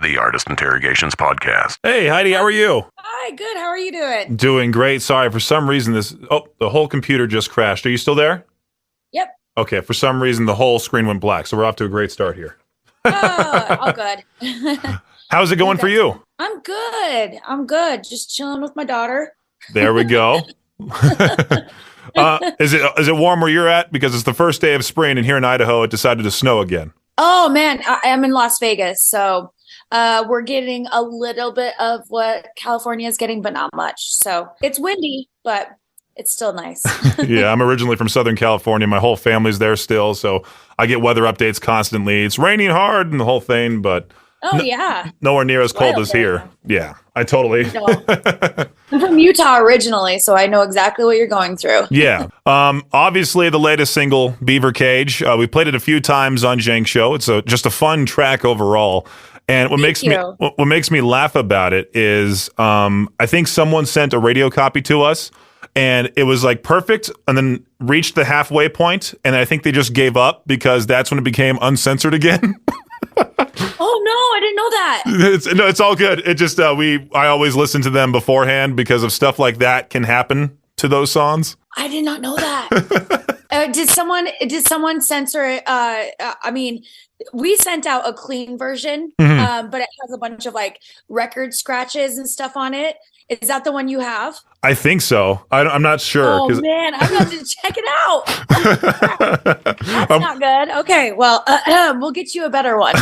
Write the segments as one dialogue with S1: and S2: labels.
S1: the Artist Interrogations podcast.
S2: Hey, Heidi, how are you?
S3: Hi, good. How are you doing?
S2: Doing great. Sorry, for some reason the whole computer just crashed. Are you still there?
S3: Yep.
S2: Okay, for some reason the whole screen went black, so we're off to a great start here.
S3: Oh, all good.
S2: How's it going for you?
S3: I'm good. Just chilling with my daughter.
S2: There we go. Is it warm where you're at? Because it's the first day of spring, and here in Idaho, it decided to snow again.
S3: Oh, man. I am in Las Vegas, so we're getting a little bit of what California is getting, but not much. So it's windy, but it's still nice.
S2: Yeah, I'm originally from Southern California. My whole family's there still, so I get weather updates constantly. It's raining hard and the whole thing, but
S3: yeah,
S2: nowhere near as cold as here. Yeah, I totally.
S3: I'm from Utah originally, so I know exactly what you're going through.
S2: Yeah. Obviously, the latest single, Beaver Cage. We played it a few times on Jenk Show. It's just a fun track overall. And what makes me laugh about it is I think someone sent a radio copy to us, and it was like perfect, and then reached the halfway point, and I think they just gave up because that's when it became uncensored again.
S3: Oh no, I didn't know that.
S2: It's all good. It just I always listen to them beforehand because of stuff like that can happen to those songs.
S3: I did not know that. Did someone censor it? I mean, we sent out a clean version, but it has a bunch of like record scratches and stuff on it. Is that the one you have?
S2: I think so. I'm not sure.
S3: Oh man, I'm going to check it out. That's not good. Okay, well, we'll get you a better one.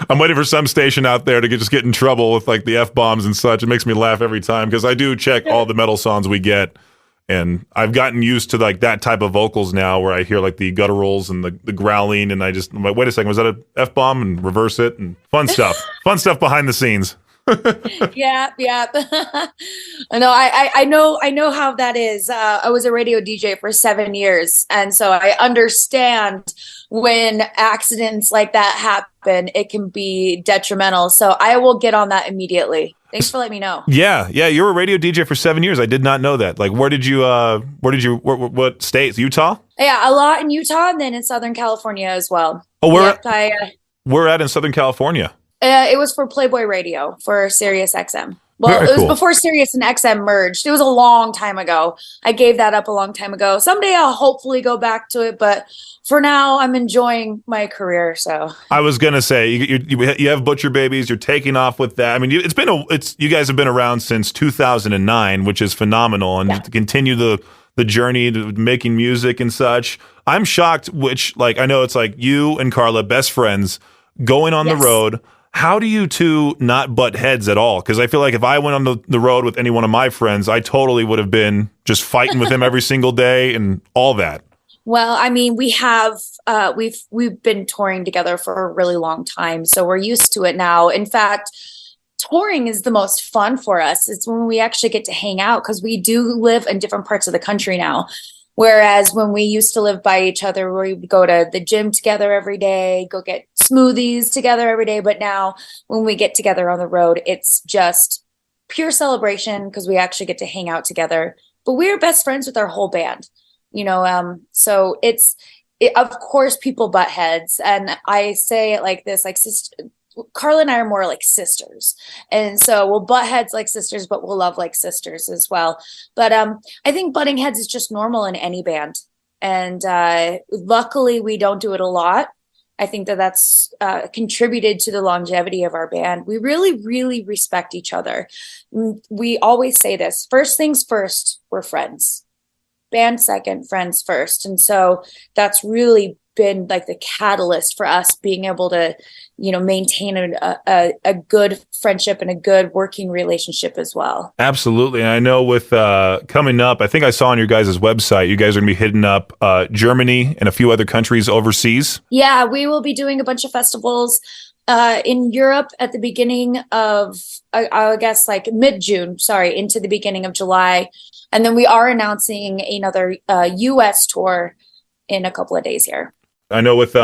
S2: I'm waiting for some station out there to get in trouble with like the F-bombs and such. It makes me laugh every time because I do check all the metal songs we get. And I've gotten used to like that type of vocals now where I hear like the gutturals and the growling, and I'm like, wait a second, was that a F-bomb? And reverse it, and fun stuff. Fun stuff behind the scenes.
S3: Yeah. I know how that is. I was a radio DJ for 7 years, and so I understand when accidents like that happen, it can be detrimental. So I will get on that immediately. Thanks for letting me know.
S2: Yeah. You were a radio DJ for 7 years. I did not know that. Like, what states? Utah?
S3: Yeah, a lot in Utah, and then in Southern California as well.
S2: Oh, we're at in Southern California.
S3: It was for Playboy Radio for Sirius XM. Well,
S2: Very
S3: it was
S2: cool.
S3: before Sirius and XM merged. It was a long time ago. I gave that up a long time ago. Someday I'll hopefully go back to it, but for now I'm enjoying my career. So
S2: I was gonna say you have Butcher Babies. You're taking off with that. I mean, you guys have been around since 2009, which is phenomenal, and to continue the journey to making music and such. I'm shocked. Which like I know it's like you and Carla, best friends, going on the road. How do you two not butt heads at all? Because I feel like if I went on the road with any one of my friends, I totally would have been just fighting with him every single day and all that.
S3: Well, I mean, we have we've been touring together for a really long time, so we're used to it now. In fact, touring is the most fun for us. It's when we actually get to hang out because we do live in different parts of the country now. Whereas when we used to live by each other, we would go to the gym together every day, go get smoothies together every day. But now when we get together on the road, it's just pure celebration because we actually get to hang out together. But we're best friends with our whole band, so of course, people butt heads. And I say it like this, like Carla and I are more like sisters. And so we'll butt heads like sisters, but we'll love like sisters as well. But I think butting heads is just normal in any band. And luckily, we don't do it a lot. I think that's contributed to the longevity of our band. We really, really respect each other. We always say this, first things first, we're friends. Band second, friends first. And so that's really been like the catalyst for us being able to, maintain a good friendship and a good working relationship as well.
S2: Absolutely. And I know with coming up, I think I saw on your guys' website, you guys are going to be hitting up Germany and a few other countries overseas.
S3: Yeah, we will be doing a bunch of festivals in Europe at the beginning of, I guess, like mid-June, into the beginning of July. And then we are announcing another U.S. tour in a couple of days here.
S2: I know with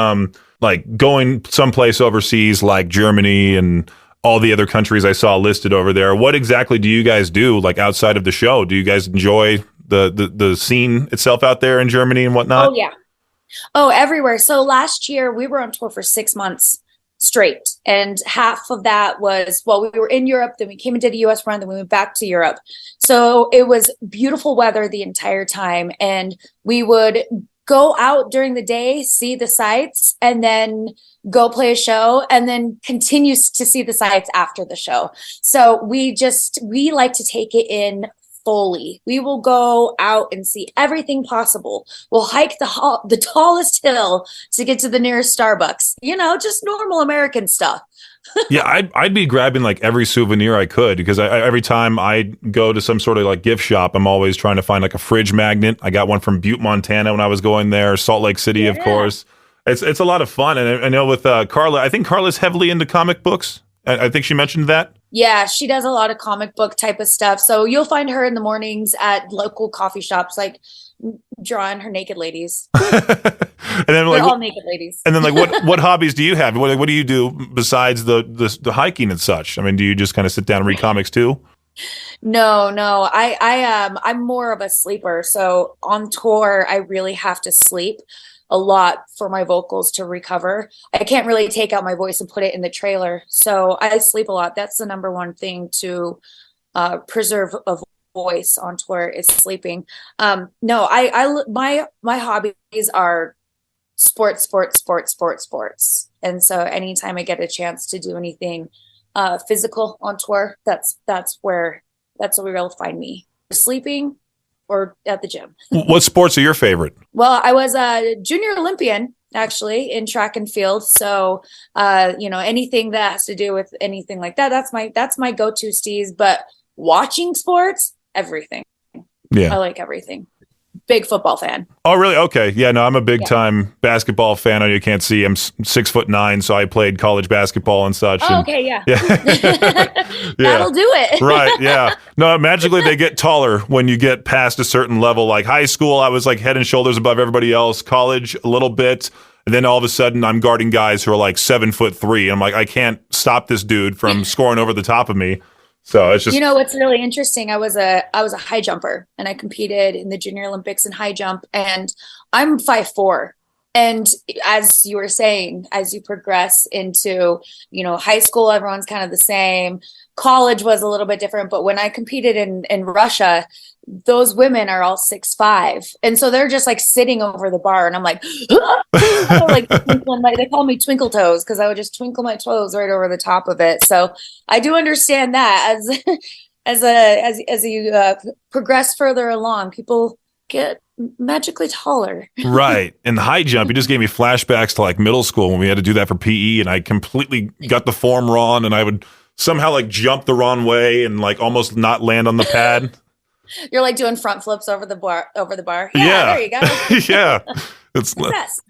S2: like going someplace overseas like Germany and all the other countries I saw listed over there, what exactly do you guys do like outside of the show? Do you guys enjoy the scene itself out there in Germany and whatnot?
S3: Oh, yeah. Oh, everywhere. So last year we were on tour for 6 months straight. And half of that was, well, we were in Europe, then we came and did a US run, then we went back to Europe. So it was beautiful weather the entire time. And we would go out during the day, see the sights, and then go play a show, and then continue to see the sights after the show. So we like to take it in fully. We will go out and see everything possible. We'll hike the tallest hill to get to the nearest Starbucks, just normal American stuff.
S2: Yeah, I'd be grabbing like every souvenir I could, because I every time I go to some sort of like gift shop, I'm always trying to find like a fridge magnet. I got one from Butte, Montana when I was going there, Salt Lake City, of course. It's a lot of fun. And I know with Carla, I think Carla's heavily into comic books. I think she mentioned that. Yeah,
S3: she does a lot of comic book type of stuff. So you'll find her in the mornings at local coffee shops, like drawing her naked ladies.
S2: And then
S3: they're all naked ladies.
S2: And then like what hobbies do you have? What do you do besides the hiking and such? I mean, do you just kind of sit down and read comics too?
S3: No. I'm more of a sleeper. So on tour, I really have to sleep a lot for my vocals to recover. I can't really take out my voice and put it in the trailer. So I sleep a lot. That's the number one thing to preserve a voice on tour is sleeping. No, my hobbies are sports. And so anytime I get a chance to do anything physical on tour, that's where you'll find me. Sleeping or at the gym.
S2: What sports are your favorite?
S3: Well, I was a junior Olympian actually in track and field. So, anything that has to do with anything like that, that's my go-to steez. But watching sports, everything. Yeah. I like everything. Big football fan.
S2: Oh, really? Okay. Yeah, no, I'm a big time basketball fan. I know you can't see. I'm 6'9", so I played college basketball and such.
S3: Oh, okay. Yeah. That'll do it.
S2: Right. Yeah. No, magically they get taller when you get past a certain level. Like high school, I was like head and shoulders above everybody else. College, a little bit. And then all of a sudden I'm guarding guys who are like 7'3". I'm like, I can't stop this dude from scoring over the top of me. So it's just,
S3: what's really interesting. I was a high jumper and I competed in the Junior Olympics in high jump, and I'm 5'4". And as you were saying, as you progress into, high school, everyone's kind of the same. College was a little bit different, but when I competed in Russia, those women are all 6'5", and so they're just like sitting over the bar, and I'm like, like they call me twinkle toes because I would just twinkle my toes right over the top of it. So I do understand that as you progress further along, people get magically taller.
S2: Right. And the high jump, you just gave me flashbacks to like middle school when we had to do that for PE, and I completely got the form wrong, and I would somehow like jump the wrong way and like almost not land on the pad.
S3: You're like doing front flips over the bar. Yeah. There you go.
S2: Yeah. It's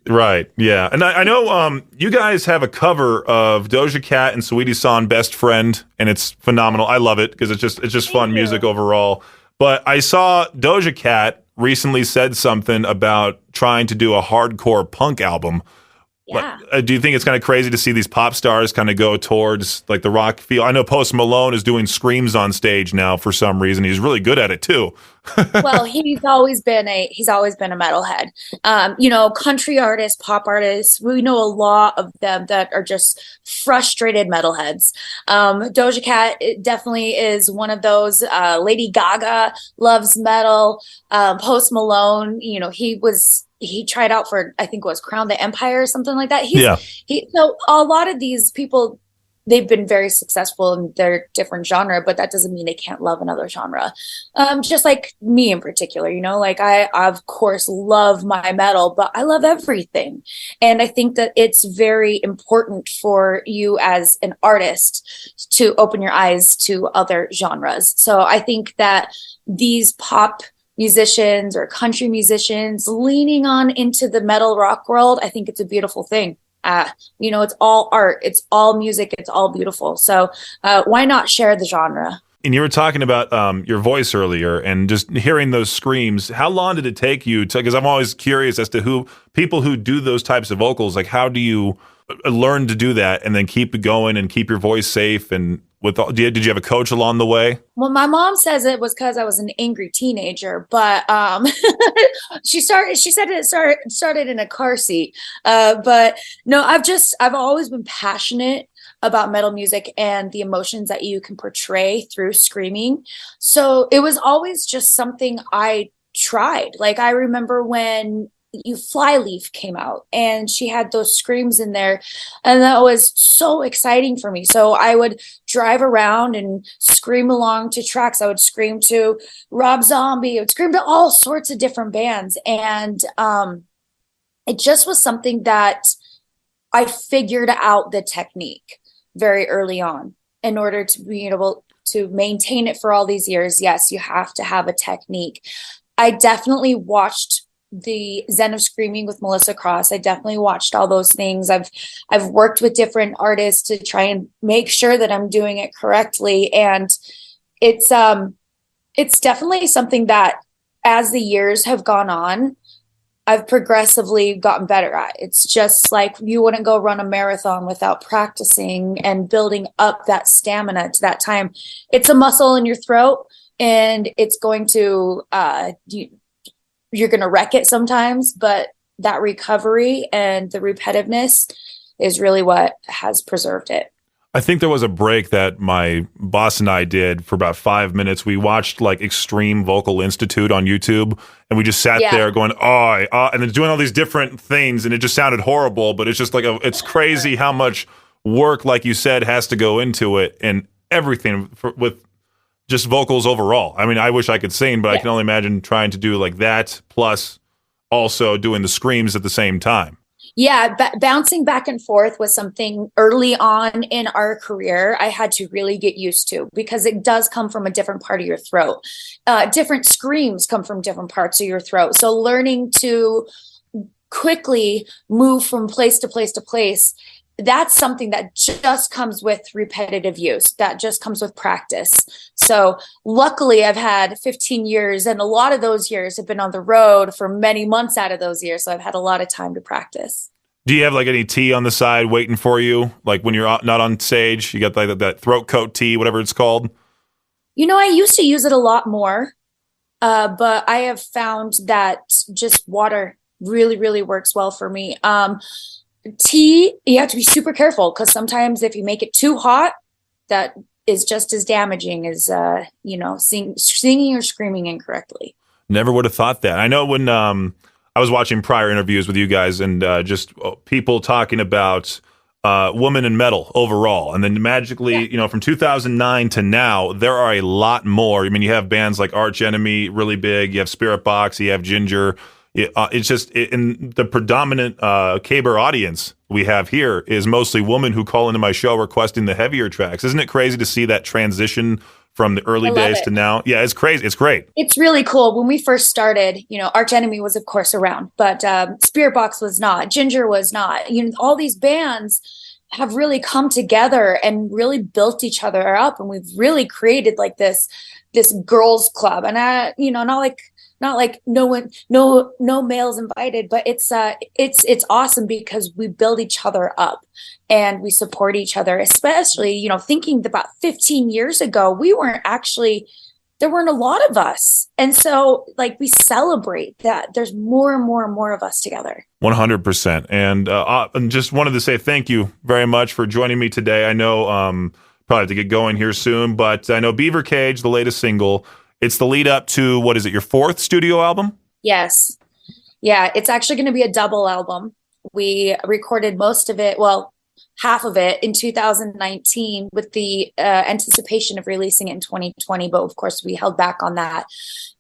S2: right. Yeah. And I know you guys have a cover of Doja Cat and Saweetie San Best Friend, and it's phenomenal. I love it because it's just fun music overall. But I saw Doja Cat recently said something about trying to do a hardcore punk album.
S3: Yeah.
S2: Do you think it's kind of crazy to see these pop stars kind of go towards like the rock feel? I know Post Malone is doing screams on stage now for some reason. He's really good at it too.
S3: Well, he's always been a metalhead. Country artists, pop artists, we know a lot of them that are just frustrated metalheads. Doja Cat definitely is one of those. Lady Gaga loves metal. Post Malone, he tried out for, I think it was Crown the Empire or something like that. So a lot of these people, they've been very successful in their different genre, but that doesn't mean they can't love another genre. Just like me in particular, I of course love my metal, but I love everything. And I think that it's very important for you as an artist to open your eyes to other genres. So I think that these pop musicians or country musicians leaning on into the metal rock world, I think it's a beautiful thing. It's all art, it's all music, it's all beautiful. So why not share the genre?
S2: And you were talking about your voice earlier and just hearing those screams. How long did it take you to, because I'm always curious as to people who do those types of vocals, like how do you learn to do that and then keep it going and keep your voice safe? And did you have a coach along the way?
S3: Well, my mom says it was because I was an angry teenager, but she said it started in a car seat. But no, I've always been passionate about metal music and the emotions that you can portray through screaming. So it was always just something I tried. Like I remember when Flyleaf came out and she had those screams in there, and that was so exciting for me. So I would drive around and scream along to tracks. I would scream to Rob Zombie. I would scream to all sorts of different bands. And it just was something that I figured out the technique very early on. In order to be able to maintain it for all these years, yes, you have to have a technique. I definitely watched the Zen of Screaming with Melissa Cross. I definitely watched all those things. I've worked with different artists to try and make sure that I'm doing it correctly. And it's definitely something that as the years have gone on, I've progressively gotten better at. It's just like you wouldn't go run a marathon without practicing and building up that stamina to that time. It's a muscle in your throat, and it's going to you're going to wreck it sometimes, but that recovery and the repetitiveness is really what has preserved it.
S2: I think there was a break that my boss and I did for about 5 minutes. We watched like Extreme Vocal Institute on YouTube, and we just sat there going, and then doing all these different things, and it just sounded horrible, but it's just like, it's crazy how much work, like you said, has to go into it and everything with just vocals overall. I mean, I wish I could sing, but I can only imagine trying to do like that, plus also doing the screams at the same time.
S3: Yeah, bouncing back and forth was something early on in our career I had to really get used to, because it does come from a different part of your throat. Different screams come from different parts of your throat. So learning to quickly move from place to place to place, that's something that just comes with repetitive use. That just comes with practice. So luckily I've had 15 years, and a lot of those years have been on the road for many months out of those years. So I've had a lot of time to practice.
S2: Do you have like any tea on the side waiting for you? Like when you're not on stage, you got like that throat coat tea, whatever it's called?
S3: I used to use it a lot more, but I have found that just water really, really works well for me. Tea, you have to be super careful, because sometimes if you make it too hot, that is just as damaging as singing or screaming incorrectly.
S2: Never would have thought that. I know when I was watching prior interviews with you guys, and just people talking about women in metal overall, and then magically, from 2009 to now, there are a lot more. I mean, you have bands like Arch Enemy, really big. You have Spirit Box. You have Ginger. It's just in the predominant caber audience we have here is mostly women who call into my show requesting the heavier tracks. Isn't it crazy to see that transition from the early days to now? Yeah, it's crazy. It's great. It's
S3: really cool. When we first started, Arch Enemy was of course around, but Spirit Box was not. Ginger was not. All these bands have really come together and really built each other up, and we've really created like this girls club. And not like no males invited, but it's awesome because we build each other up and we support each other, especially, thinking about 15 years ago, there weren't a lot of us. And so like we celebrate that there's more and more and more of us together.
S2: 100%. And just wanted to say thank you very much for joining me today. I know probably have to get going here soon, but I know Beaver Cage, the latest single, it's the lead up to, what is it, your fourth studio album?
S3: Yes. Yeah, it's actually going to be a double album. We recorded most of it, well, half of it in 2019 with the anticipation of releasing it in 2020. But of course, we held back on that.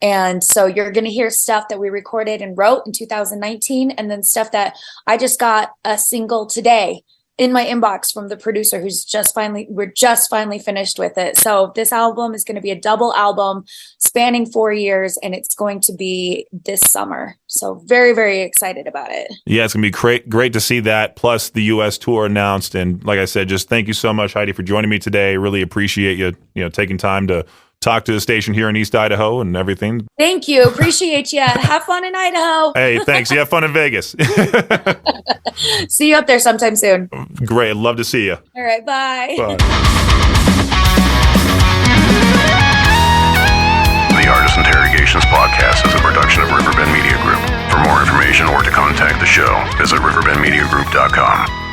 S3: And so you're going to hear stuff that we recorded and wrote in 2019, and then stuff that I just got a single today in my inbox from the producer we're just finally finished with it. So this album is going to be a double album spanning 4 years, and it's going to be this summer. So very, very excited about it.
S2: Yeah, it's going to be great to see that, plus the U.S. tour announced. And like I said, just thank you so much, Heidi, for joining me today. Really appreciate you taking time to talk to the station here in East Idaho and everything.
S3: Thank you. Appreciate you. Have fun in Idaho.
S2: Hey, thanks. You have fun in Vegas.
S3: See you up there sometime soon.
S2: Great. I'd love to see you.
S3: All right. Bye.
S2: Bye.
S1: Interrogations podcast is a production of Riverbend Media Group. For more information or to contact the show, visit riverbendmediagroup.com.